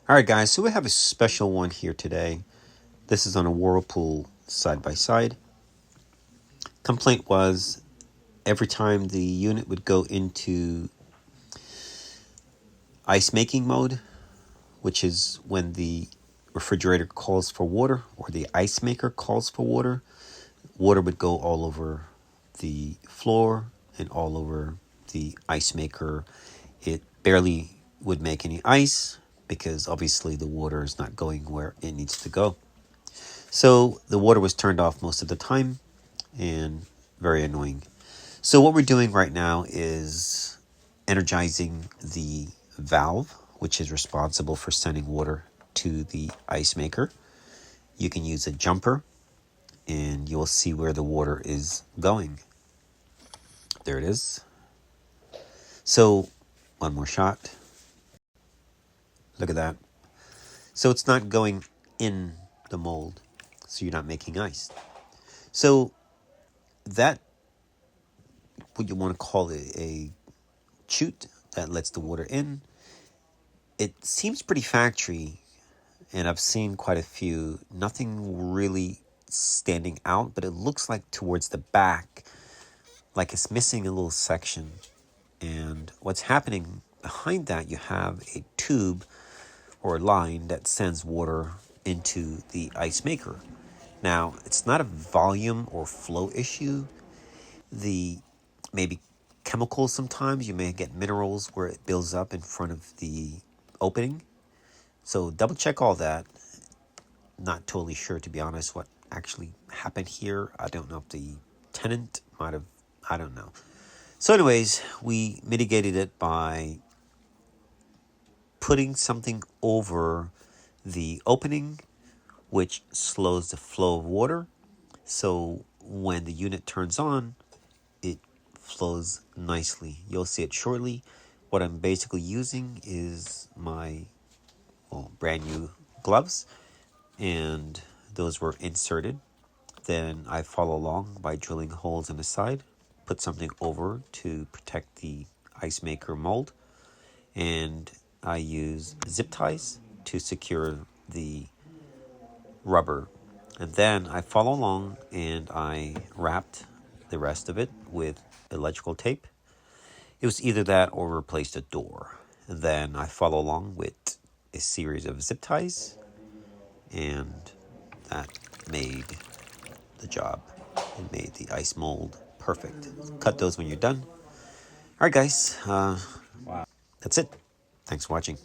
All right, guys, so we have a special one here today. This is on a Whirlpool side-by-side. Complaint was every time the unit would go into ice making mode, which is when the refrigerator calls for water or the ice maker calls for water, water would go all over the floor and all over the ice maker. It barely would make any ice because obviously the water is not going where it needs to go. So the water was turned off most of the time and very annoying. So what we're doing right now is energizing the valve, which is responsible for sending water to the ice maker. You can use a jumper and you'll see where the water is going. There it is. So one more shot. Look at that. So it's not going in the mold, so you're not making ice. So that, what you want to call it, a chute that lets the water in. It seems pretty factory, and I've seen quite a few. Nothing really standing out, but it looks like towards the back, like it's missing a little section. And what's happening behind that, you have a tube or a line that sends water into the ice maker. Now, it's not a volume or flow issue. The maybe chemicals, sometimes you may get minerals where it builds up in front of the opening. So double check all that. Not totally sure, to be honest, what actually happened here. I don't know if the tenant might have, I don't know. So anyways, we mitigated it by putting something over the opening, which slows the flow of water. So when the unit turns on, it flows nicely. You'll see it shortly. What I'm basically using is my brand new gloves, and those were inserted. Then I follow along by drilling holes in the side, put something over to protect the ice maker mold, and I use zip ties to secure the rubber. And then I follow along and I wrapped the rest of it with electrical tape. It was either that or replaced a door. And then I follow along with a series of zip ties, and that made the job. It made the ice mold perfect. Cut those when you're done. All right, guys. That's it. Thanks for watching.